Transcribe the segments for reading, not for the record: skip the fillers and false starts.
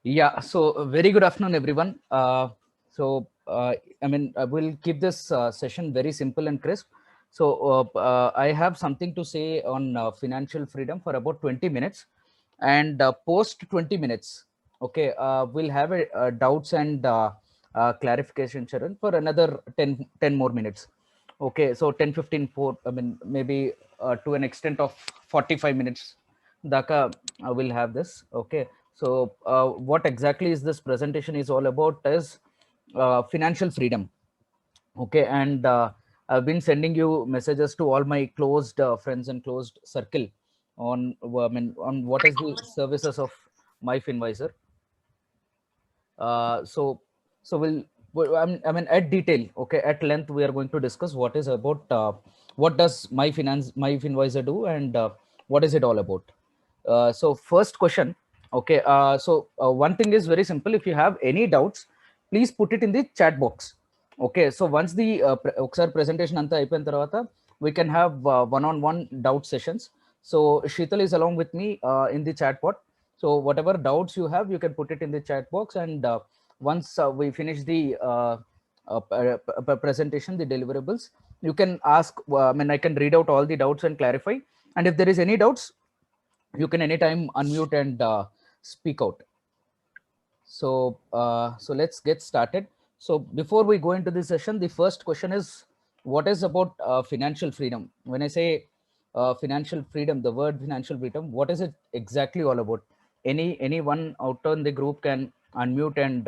Yeah, so very good afternoon, everyone. We'll keep this session very simple and crisp. I have something to say on financial freedom for about 20 minutes, and post 20 minutes, okay, we'll have a doubts and clarification, Sharon, for another 10 more minutes. Okay, so 10, 15, maybe to an extent of 45 minutes. Daka will have this. Okay, so what exactly is this presentation is all about is financial freedom. Okay, and I've been sending you messages to all my closed friends and closed circle on on what is the services of my Finvisor. Uh, so so at detail, okay, at length we are going to discuss what is about what does my Finvisor do, and what is it all about. So first question, okay. One thing is very simple. If you have any doubts, please put it in the chat box. Okay, so once the ఒకసారి presentation అంతా అయిపోయిన తర్వాత we can have one-on-one doubt sessions. So Sheetal is along with me in the chat bot. So whatever doubts you have, you can put it in the chat box, and once we finish the presentation, the deliverables, you can ask. I can read out all the doubts and clarify. And if there is any doubts, you can anytime unmute and speak out. So let's get started. So before we go into this session, the first question is, what is about financial freedom? When I say financial freedom, the word financial freedom, what is it exactly all about? Anyone out in the group can unmute, and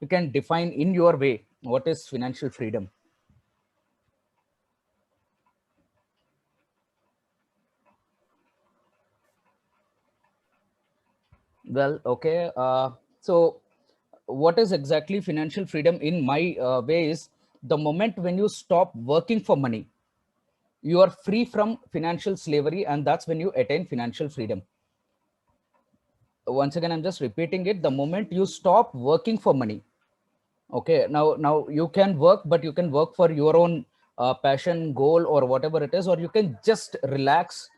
you can define in your way what is financial freedom. Well, okay. So what is exactly financial freedom in my way is the moment when you stop working for money, you are free from financial slavery, and that's when you attain financial freedom. Once again, I'm just repeating it. The moment you stop working for money, okay, now you can work, but you can work for your own passion, goal, or whatever it is, or you can just relax,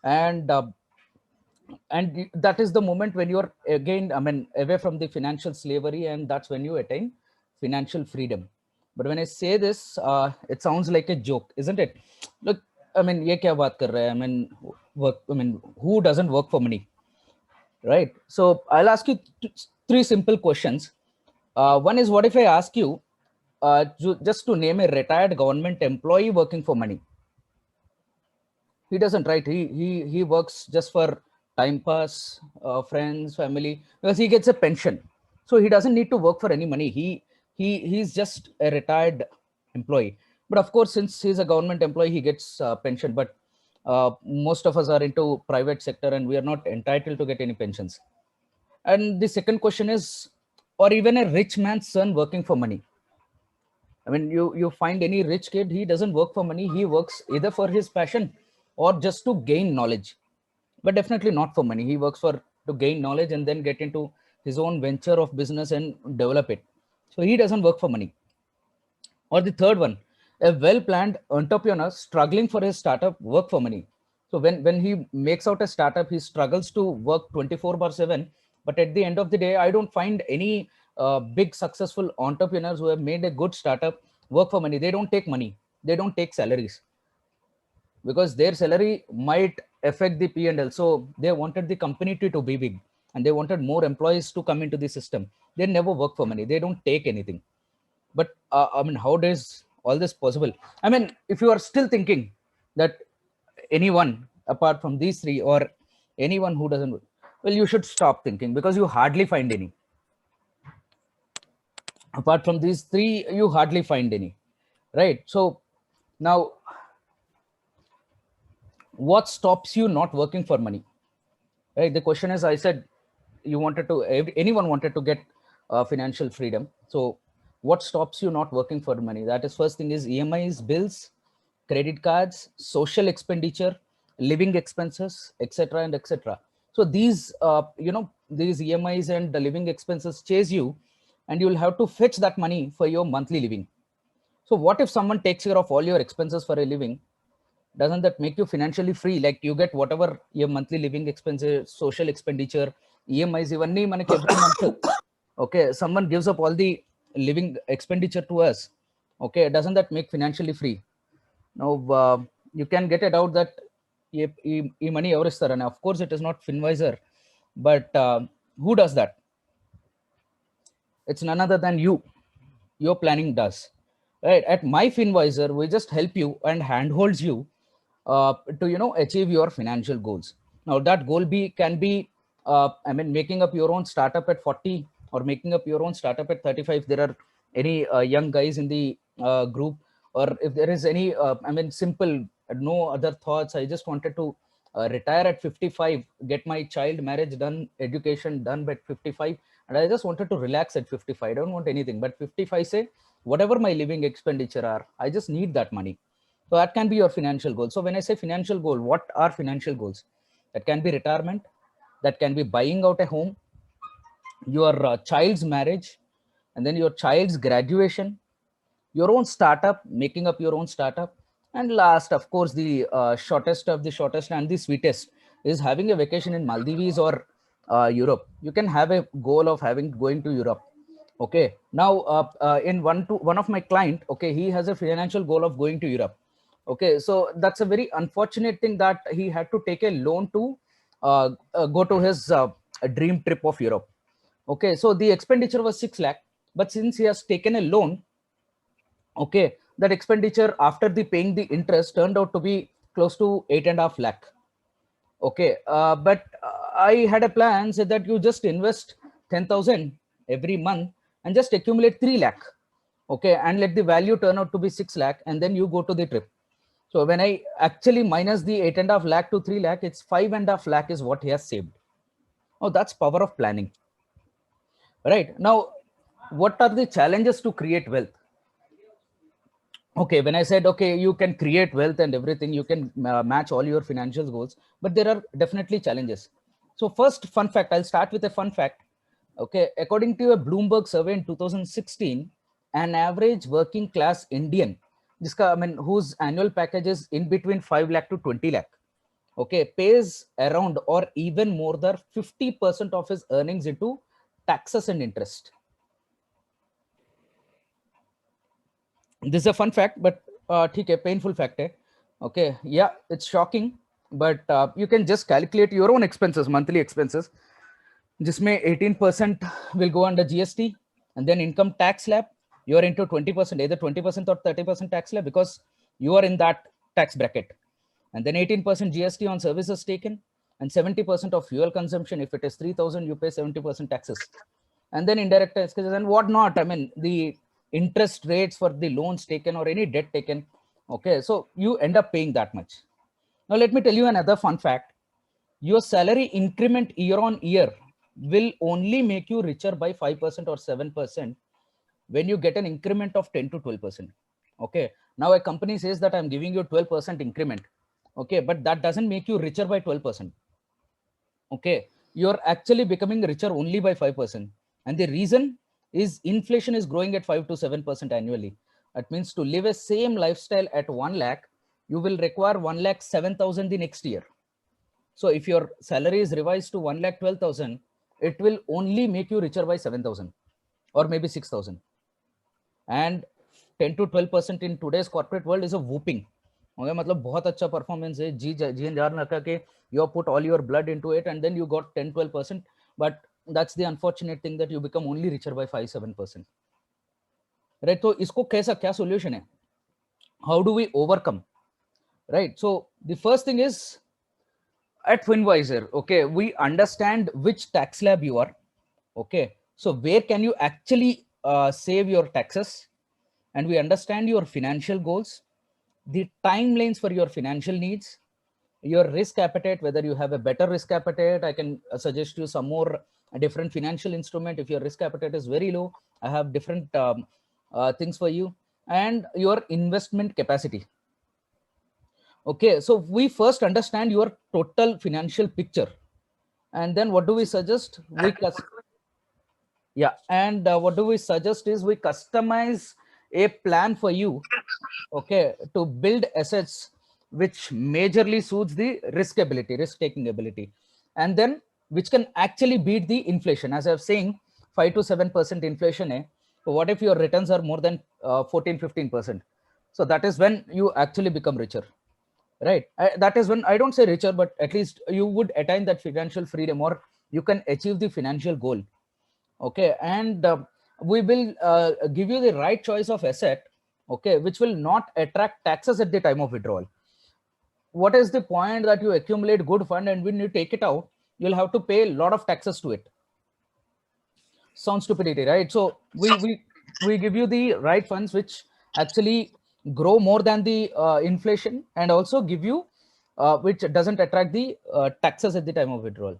and that is the moment when you're again, away from the financial slavery, and that's when you attain financial freedom. But when I say this, it sounds like a joke, isn't it? Look, ye kya baat kar raha hai? Work, who doesn't work for money, right? So I'll ask you three simple questions. One is, what if I ask you just to name a retired government employee working for money? He doesn't, right? He works just for time pass, friends, family, because he gets a pension. So he doesn't need to work for any money. He's just a retired employee. But of course, since he's a government employee, he gets pension. But most of us are into private sector, and we are not entitled to get any pensions. And the second question is, or even a rich man's son working for money? You find any rich kid, he doesn't work for money. He works either for his passion or just to gain knowledge, but definitely not for money. He works for to gain knowledge and then get into his own venture of business and develop it. So he doesn't work for money. Or the third one, a well-planned entrepreneur struggling for his startup work for money. So when he makes out a startup, he struggles to work 24/7. But at the end of the day, I don't find any big successful entrepreneurs who have made a good startup work for money. They don't take money. They don't take salaries, because their salary might affect the P&L. So they wanted the company to be big, and they wanted more employees to come into the system. They never work for money. They don't take anything. But how does all this possible? If you are still thinking that anyone apart from these three, or anyone who doesn't, well, you should stop thinking, because you hardly find any. Apart from these three, you hardly find any, right? So now, what stops you not working for money, right? The question is, I said you wanted to, anyone wanted to get financial freedom. So what stops you not working for money? That is, first thing is EMIs, bills, credit cards, social expenditure, living expenses, etc., and etc. So these these EMIs and the living expenses chase you, and you'll have to fetch that money for your monthly living. So what if someone takes care of all your expenses for a living? Doesn't that make you financially free? Like, you get whatever your monthly living expenses, social expenditure, EMIs ఇవన్నీ మనకి every month. Okay, someone gives up all the living expenditure to us. Okay, doesn't that make financially free? Now you can get a doubt that ఈ money ఎవరు ఇస్తారని. Of course it is not Finvisor, but who does that? It's none other than you. Your planning does, right? At my Finvisor, we just help you and handholds you to achieve your financial goals. Now that goal can be making up your own startup at 40, or making up your own startup at 35. There are any young guys in the group, or if there is any simple, no other thoughts, I just wanted to retire at 55, get my child marriage done, education done by 55, and I just wanted to relax at 55. I don't want anything but 55, say whatever my living expenditure are, I just need that money. So that can be your financial goal. So when I say financial goal, what are financial goals? That can be retirement, that can be buying out a home, your child's marriage, and then your child's graduation, your own startup, making up your own startup, and last, of course, the shortest of the shortest and the sweetest is having a vacation in Maldives or Europe. You can have a goal of going to Europe. Okay, now in one of my client, okay, he has a financial goal of going to Europe. Okay, so that's a very unfortunate thing that he had to take a loan to go to his dream trip of Europe. Okay, so the expenditure was 6 lakh, but since he has taken a loan, okay, that expenditure after the paying the interest turned out to be close to 8.5 lakh. Okay, but I had a plan, said that you just invest 10,000 every month and just accumulate 3 lakh. Okay, and let the value turn out to be 6 lakh, and then you go to the trip. So when I actually minus the 8.5 lakh to 3 lakh, it's 5.5 lakh is what he has saved. Oh, that's power of planning. Right now, what are the challenges to create wealth? Okay, when I said, okay, you can create wealth and everything, you can match all your financial goals, but there are definitely challenges. So first, fun fact, I'll start with a fun fact. Okay, according to a Bloomberg survey in 2016, an average working class Indian, whose annual package is in between 5 lakh to 20 lakh, okay, pays around or even more than 50% of his earnings into taxes and interest. This is a fun fact, but ठीक है, painful fact है. Okay, yeah, it's shocking, but you can just calculate your own expenses, monthly expenses, जिसमें 18% will go under GST, and then income tax slab, you are into 20%, either 20% or 30% tax slab, because you are in that tax bracket, and then 18% GST on services taken, and 70% of fuel consumption. If it is 3,000, you pay 70% taxes, and then indirect taxes and whatnot. I mean, the interest rates for the loans taken or any debt taken. Okay, so you end up paying that much. Now let me tell you another fun fact. Your salary increment year on year will only make you richer by 5% or 7% when you get an increment of 10 to 12%. Okay, now a company says that I'm giving you 12% increment. Okay, but that doesn't make you richer by 12%. Okay, you're actually becoming richer only by 5%. And the reason is inflation is growing at 5 to 7% annually. That means to live a same lifestyle at 1 lakh, you will require 1 lakh 7,000 the next year. So if your salary is revised to 1 lakh 12,000, it will only make you richer by 7,000 or maybe 6,000. And 10 to 12% in today's corporate world is a whooping. Okay, मतलब बहुत अच्छा performance है, जी जान रखा के you have put all your blood into it and then you got 10-12%, but that's the unfortunate thing that you become only richer by 5-7%. Right? So इसको कैसा क्या solution है? How do we overcome? Right? So the first thing is, at Finvisor, okay, we understand which tax slab you are. Okay, so where can you actually save your taxes, and we understand your financial goals, the timelines for your financial needs, your risk appetite, whether you have a better risk appetite. I can suggest you some more different financial instrument. If your risk appetite is very low, I have different things for you, and your investment capacity. Okay, so we first understand your total financial picture, and then what do we suggest? Yeah, and what do we suggest is we customize a plan for you, okay, to build assets which majorly suits the risk taking ability. And then which can actually beat the inflation. As I was saying, 5 to 7% inflation. So what if your returns are more than 14, 15%? So that is when you actually become richer, right? That is when, I don't say richer, but at least you would attain that financial freedom, or you can achieve the financial goal. Okay, and we will give you the right choice of asset, okay, which will not attract taxes at the time of withdrawal. What is the point that you accumulate good fund, and when you take it out, you'll have to pay a lot of taxes to it? Sounds stupidity, right? So we give you the right funds which actually grow more than the inflation, and also give you which doesn't attract the taxes at the time of withdrawal.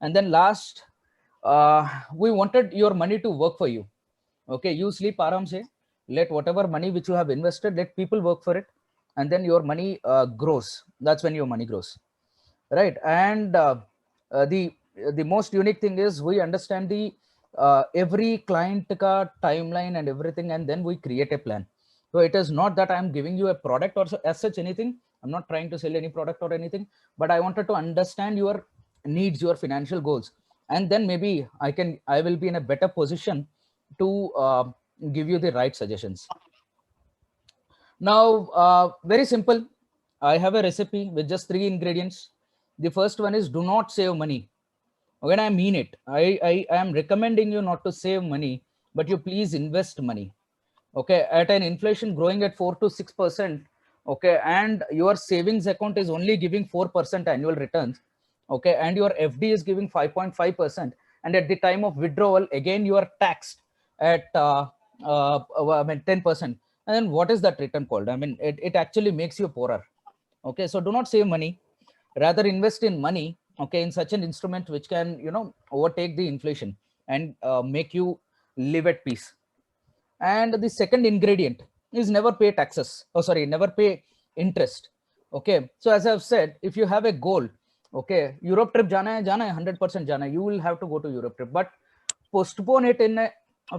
And then last, we wanted your money to work for you. Okay, you sleep aram se, let whatever money which you have invested, let people work for it, and then your money grows. That's when your money grows, right? And the most unique thing is we understand the every client ka timeline and everything, and then we create a plan. So it is not that I'm giving you a product or as such anything. I'm not trying to sell any product or anything, but I wanted to understand your needs, your financial goals, and then maybe I will be in a better position to give you the right suggestions. Now, very simple. I have a recipe with just 3 ingredients. The first one is do not save money. When I mean it, I am recommending you not to save money, but you please invest money. Okay, at an inflation growing at 4 to 6%, okay, and your savings account is only giving 4% annual returns, okay, and your FD is giving 5.5%, and at the time of withdrawal, again you are taxed at 10%. And then what is that return called? I mean, it actually makes you poorer. Okay, so do not save money, rather invest in money, okay, in such an instrument which can, overtake the inflation and make you live at peace. And the second ingredient is never pay taxes. Oh, sorry, never pay interest. Okay. So as I've said, if you have a goal, okay, Europe trip jana hai 100% jana hai, you will have to go to Europe trip, but postpone it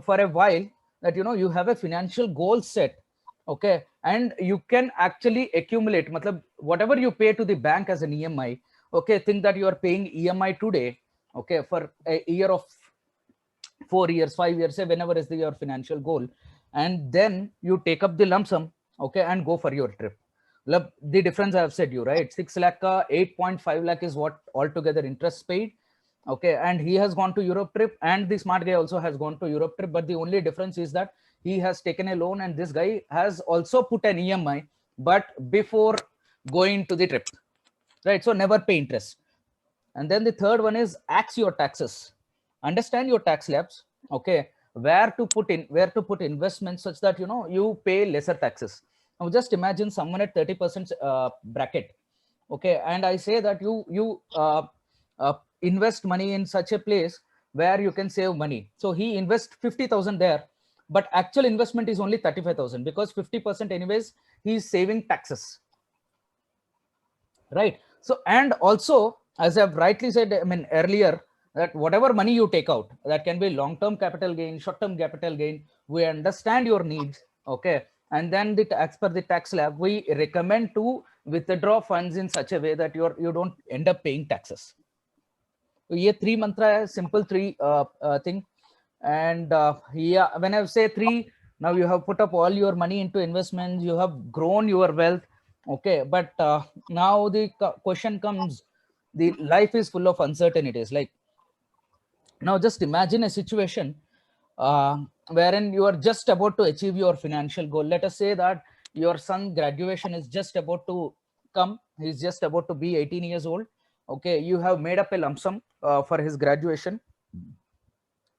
for a while, that you have a financial goal set. Okay, and you can actually accumulate. Matlab, whatever you pay to the bank as an EMI. Okay, think that you are paying EMI today. Okay, for a year of 4 years, 5 years, say whenever is your financial goal, and then you take up the lump sum, okay, and go for your trip. The difference I have said you, right? 6 lakh ka 8.5 lakh is what altogether interest paid. Okay, and he has gone to Europe trip, and the smart guy also has gone to Europe trip, but the only difference is that he has taken a loan, and this guy has also put an EMI, but before going to the trip, right? So never pay interest. And then the third one is axe your taxes. Understand your tax slabs. Okay, where to put investments such that you pay lesser taxes. Now just imagine someone at 30% bracket. Okay, and I say that you invest money in such a place where you can save money. So he invests 50,000 there, but actual investment is only 35,000, because 50% anyways he's saving taxes, right? So, and also, as I've rightly said, I mean earlier, that whatever money you take out, that can be long-term capital gain, short-term capital gain, we understand your needs. Okay, and then as per the tax lab, we recommend to withdraw funds in such a way that you don't end up paying taxes. So ये three mantra hai, simple three thing. And yeah, when I say three, now you have put up all your money into investments, you have grown your wealth. Okay, but now the question comes, the life is full of uncertainties. Like, now just imagine a situation wherein you are just about to achieve your financial goal. Let us say that your son graduation is just about to come, he's just about to be 18 years old. Okay, you have made up a lump sum for his graduation.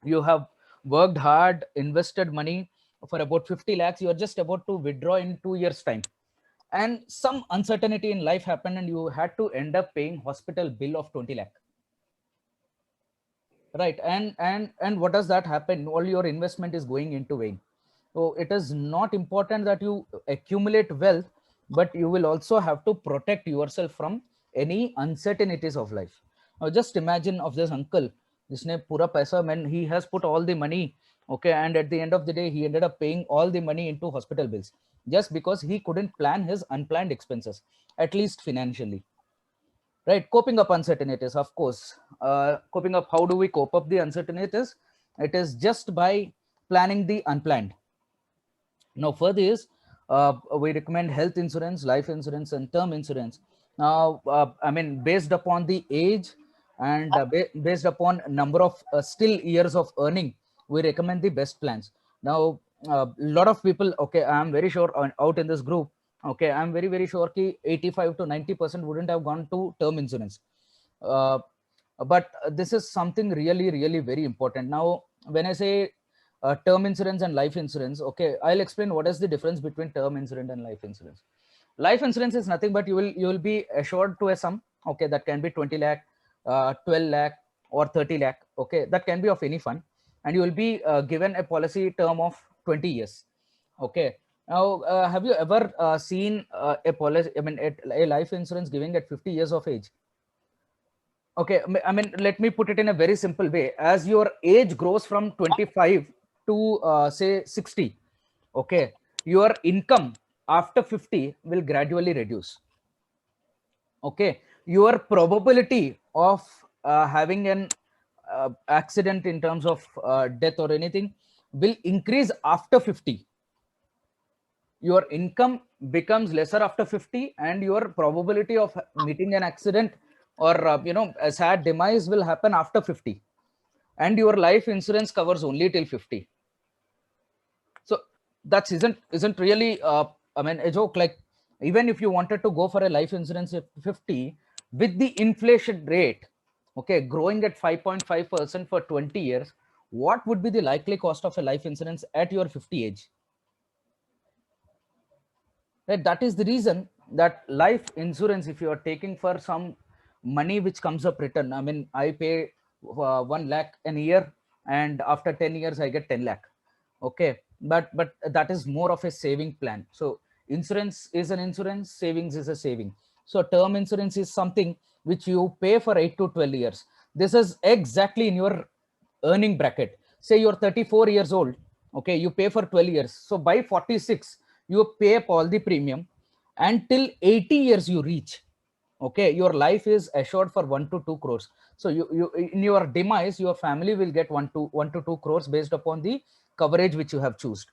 You have worked hard, invested money for about 50 lakhs. You are just about to withdraw in 2 years time, and some uncertainty in life happened, and you had to end up paying hospital bill of 20 lakh, right? And what does that happen? All your investment is going into vain. So it is not important that you accumulate wealth, but you will also have to protect yourself from any uncertainties of life. Now just imagine of this uncle, जिसने पूरा पैसा, man, he has put all the money, okay, and at the end of the day he ended up paying all the money into hospital bills, just because he couldn't plan his unplanned expenses, at least financially, right? Coping up uncertainties, of course. Coping up, how do we cope up the uncertainties? It is just by planning the unplanned. Now further is, we recommend health insurance, life insurance, and term insurance. Now I mean, based upon the age and based upon number of still years of earning, we recommend the best plans. Now a lot of people, okay, I'm very sure out in this group, okay, I'm very very sure ki 85 to 90% wouldn't have gone to term insurance. uh, but this is something really really very important. Now when I say term insurance and life insurance, okay, I'll explain what is the difference between term insurance and life insurance. Life insurance is nothing but you will be assured to a sum, okay, that can be 20 lakh, 12 lakh, or 30 lakh, okay, that can be of any fund, and you will be given a policy term of 20 years. Okay. Now have you ever seen a policy, I mean a life insurance giving at 50 years of age? Okay, I mean, let me put it in a very simple way. As your age grows from 25 to say 60, okay, your income after 50 will gradually reduce. Okay, your probability of having an accident in terms of death or anything will increase after 50. Your income becomes lesser after 50, and your probability of meeting an accident or a sad demise will happen after 50, and your life insurance covers only till 50. So that isn't really I mean a joke. Like, even if you wanted to go for a life insurance at 50, with the inflation rate, okay, growing at 5.5% for 20 years, what would be the likely cost of a life insurance at your 50 age? Right? That is the reason that life insurance, if you are taking for some money which comes up return, I mean, I pay 1 lakh a year, and after 10 years I get 10 lakh. Okay, but that is more of a saving plan. So insurance is an insurance, savings is a saving. So term insurance is something which you pay for 8 to 12 years. This is exactly in your earning bracket. Say you're 34 years old, okay, you pay for 12 years, so by 46 you pay up all the premium until 80 years you reach, okay, your life is assured for 1 to 2 crores. So you in your demise, your family will get 1 to 2 crores based upon the coverage which you have chosen.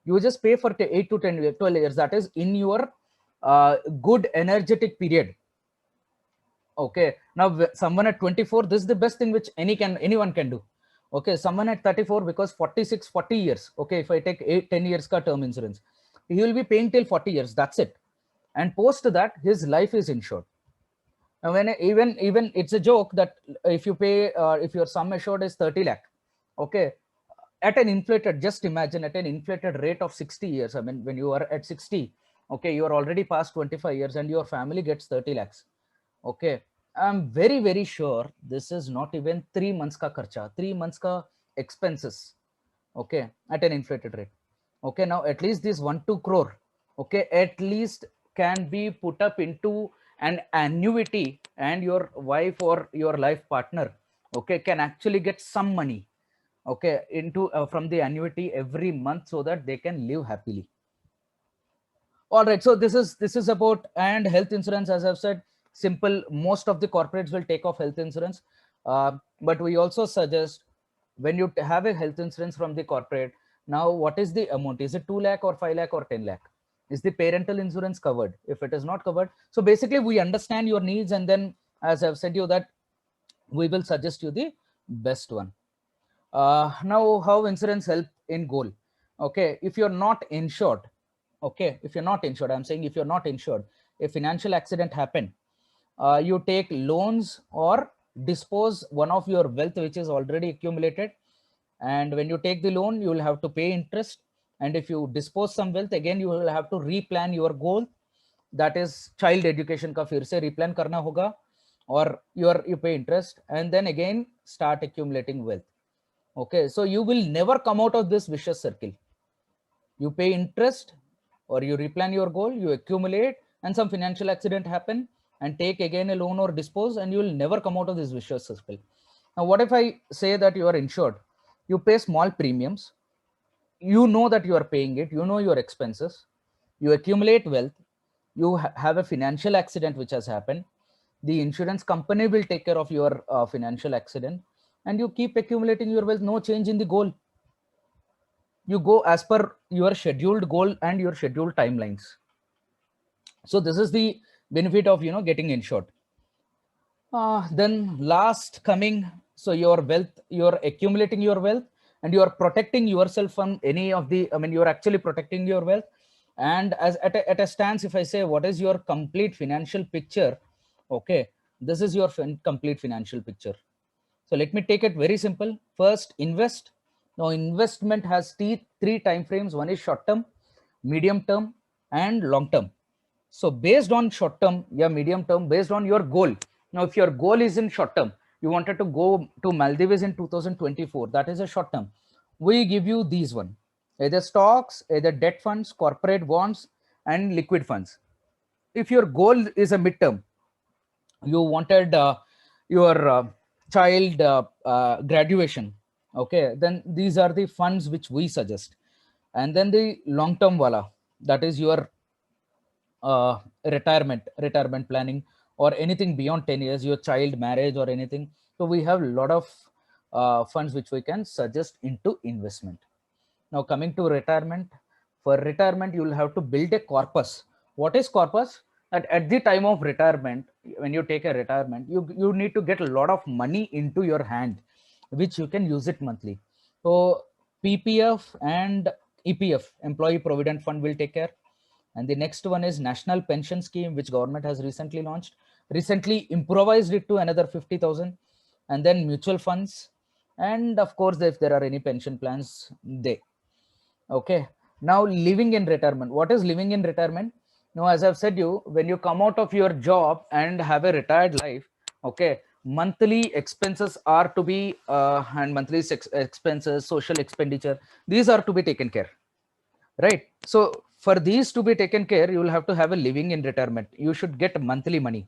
You just pay for 8 to 10 years, 12 years, that is in your good energetic period. Okay, now someone at 24, this is the best thing which anyone can do. Okay, someone at 34, because 46 40 years, okay, if I take 10 years ka term insurance, he will be paying till 40 years, that's it. And post that his life is insured. Now when even it's a joke that if you pay if your sum assured is 30 lakh, okay, at an inflated, just imagine at an inflated rate of 60 years, I mean when you are at 60, okay, you are already past 25 years and your family gets 30 lakhs. Okay, I'm very very sure this is not even 3 months ka kharcha, 3 months ka expenses, okay, at an inflated rate. Okay, now at least this 1 2 crore, okay, at least can be put up into an annuity, and your wife or your life partner, okay, can actually get some money, okay, into from the annuity every month, so that they can live happily. All right, so this is about, and health insurance, as I've said, simple. Most of the corporates will take off health insurance, but we also suggest, when you have a health insurance from the corporate, now what is the amount? Is it 2 lakh or 5 lakh or 10 lakh? Is the parental insurance covered? If it is not covered, so basically we understand your needs, and then, as I've said you, that we will suggest you the best one. Now how insurance help in goal? Okay, if you're not insured, okay, if you're not insured, I'm saying if you're not insured, a financial accident happened, you take loans or dispose one of your wealth which is already accumulated, and when you take the loan you will have to pay interest, and if you dispose some wealth, again you will have to replan your goal, that is child education ka fir se replan karna hoga, or you pay interest and then again start accumulating wealth. Okay, so you will never come out of this vicious circle. You pay interest, or you replan your goal, you accumulate, and some financial accident happen, and take again a loan or dispose, and you will never come out of this vicious circle. Now what if I say that you are insured? You pay small premiums, you know that you are paying it, you know your expenses, you accumulate wealth, you have a financial accident which has happened, The insurance company will take care of your financial accident, and you keep accumulating your wealth. No change in the goal. You go as per your scheduled goal and your scheduled timelines. So this is the benefit of getting insured. Then last coming, so your wealth, you're accumulating your wealth, and you are protecting yourself from any of the, you're actually protecting your wealth. And as at a stance, if I say what is your complete financial picture, okay, this is your complete financial picture. So let me take it very simple. First, invest. Now investment has three time frames. One is short term, medium term, and long term. So based on short term, yeah, medium term, based on your goal. Now, if your goal is in short term, you wanted to go to Maldives in 2024, that is a short term. We give you these one, either stocks, either debt funds, corporate bonds, and liquid funds. If your goal is a midterm, you wanted your child graduation, okay, then these are the funds which we suggest. And then the long term wala, that is your retirement planning, or anything beyond 10 years, your child marriage or anything. So we have a lot of funds which we can suggest into investment. Now coming to retirement, for retirement you will have to build a corpus. What is corpus? That at the time of retirement, when you take a retirement, you need to get a lot of money into your hand, which you can use it monthly. So PPF and EPF, employee provident fund, will take care. And the next one is national pension scheme, which government has recently improvised it to another 50,000. And then mutual funds, and of course if there are any pension plans, they. Okay. Now living in retirement. What is living in retirement? Now, as I've said you, when you come out of your job and have a retired life, okay, monthly expenses are to be and monthly expenses, social expenditure, these are to be taken care, right? So for these to be taken care, you will have to have a living in retirement. You should get monthly money.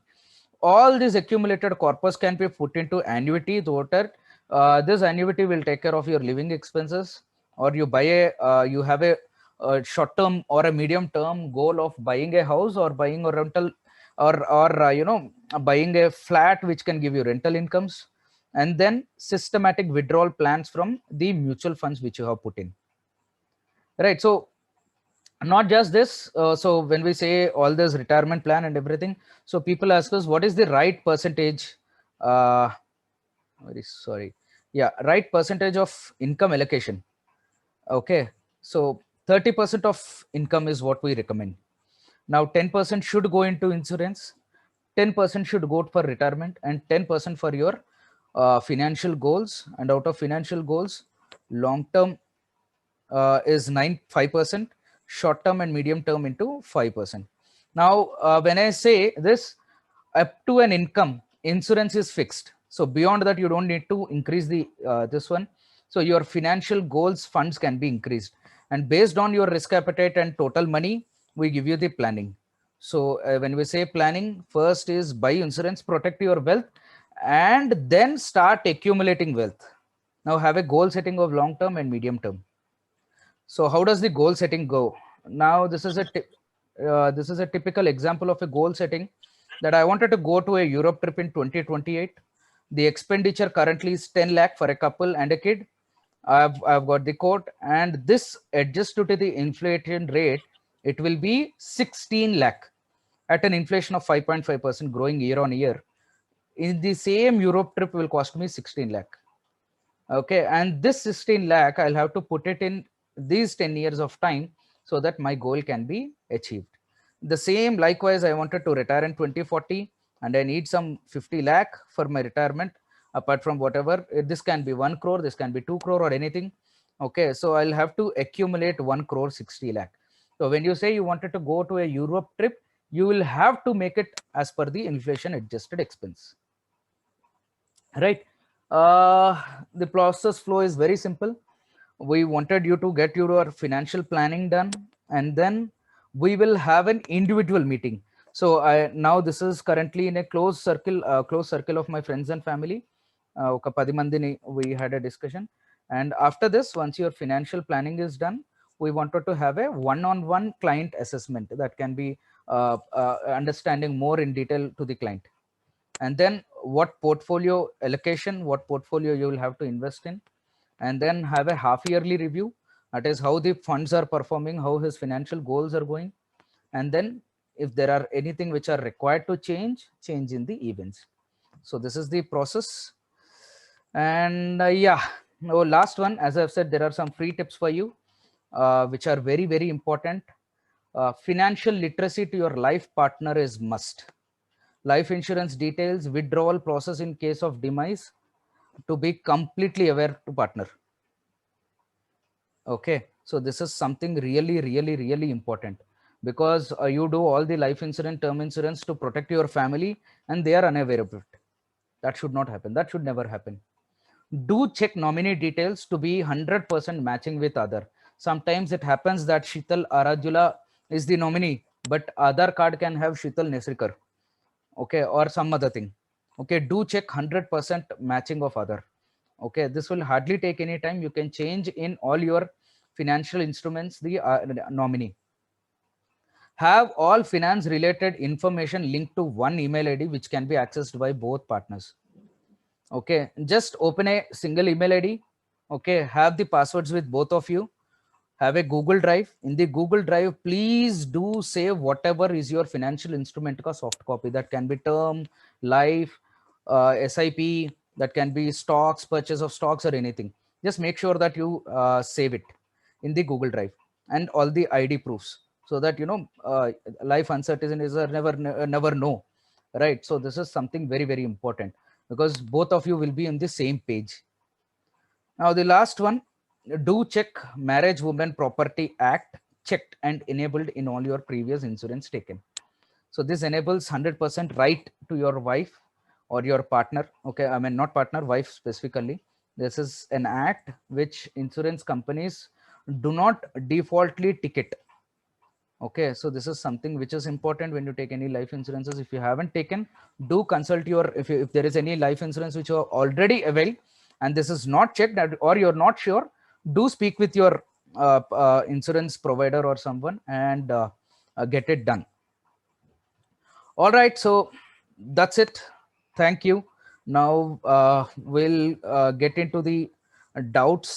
All this accumulated corpus can be put into annuity. This annuity will take care of your living expenses, or you buy you have a short term or a medium term goal of buying a house, or buying a rental, or buying a flat which can give you rental incomes. And then systematic withdrawal plans from the mutual funds which you have put in, right? So not just this, so when we say all this retirement plan and everything, so people ask us what is the right percentage, uh very sorry, yeah, right percentage of income allocation. Okay, so 30% of income is what we recommend. Now 10% should go into insurance, 10% should go for retirement, and 10% for your financial goals. And out of financial goals, long term is 5%, short term and medium term into 5%. Now, when I say this, up to an income, insurance is fixed. So beyond that, you don't need to increase the this one. So your financial goals funds can be increased, and based on your risk appetite and total money, we give you the planning. So when we say planning, first is buy insurance, protect your wealth, and then start accumulating wealth. Now have a goal setting of long term and medium term. So how does the goal setting go? Now this is a typical example of a goal setting, that I wanted to go to a Europe trip in 2028. The expenditure currently is 10 lakh for a couple and a kid. I've got the quote, and this adjusted to the inflation rate, it will be 16 lakh at an inflation of 5.5% growing year on year. In the same Europe trip will cost me 16 lakh. Okay, and this 16 lakh I'll have to put it in these 10 years of time, so that my goal can be achieved. The same likewise, I wanted to retire in 2040, and I need some 50 lakh for my retirement, apart from whatever. This can be 1 crore, this can be 2 crore, or anything. Okay, so I'll have to accumulate 1 crore 60 lakh. So when you say you wanted to go to a Europe trip, you will have to make it as per the inflation adjusted expense, right? The process flow is very simple. We wanted you to get your financial planning done, and then we will have an individual meeting. So now this is currently in a close circle of my friends and family. Oka 10 mandini we had a discussion, and after this, once your financial planning is done, we wanted to have a one-on-one client assessment that can be understanding more in detail to the client. and then what portfolio allocation, what portfolio you will have to invest in, and then have a half yearly review. That is how the funds are performing, how his financial goals are going, and then if there are anything which are required to change in the events. So this is the process. And yeah, no, last one, as I've said, there are some free tips for you, which are very, very important. Financial literacy to your life partner is must. Life insurance details, withdrawal process in case of demise, to be completely aware to partner. Okay, so this is something really, really, really important, because you do all the life insurance, term insurance to protect your family, and they are unaware of it. That should not happen. That should never happen. Do check nominee details to be 100% matching with other. Sometimes it happens that Shital Arajula is the nominee, but Aadhaar card can have Shital Nesrikar, okay, or some other thing. Okay, do check 100% matching of other. Okay, this will hardly take any time. You can change in all your financial instruments the nominee. Have all finance related information linked to one email ID which can be accessed by both partners. Okay, just open a single email ID. Okay, have the passwords with both of you. Have a Google Drive. In the Google Drive, please do save whatever is your financial instrument ka soft copy. That can be term, life, SIP, that can be stocks, purchase of stocks, or anything. Just make sure that you save it in the Google Drive, and all the ID proofs, so that life uncertainties are never know, right? So this is something very, very important, because both of you will be on the same page. Now the last one, do check Marriage Women Property Act checked and enabled in all your previous insurance taken. So this enables 100% right to your wife or your partner. Okay, I mean not partner, wife specifically. This is an act which insurance companies do not defaultly ticket. Okay, so this is something which is important when you take any life insurances. If you haven't taken, do consult your, if there is any life insurance which you are already available and this is not checked, or you're not sure, do speak with your insurance provider or someone, and get it done. All right, so that's it. Thank you. Now we'll get into the doubts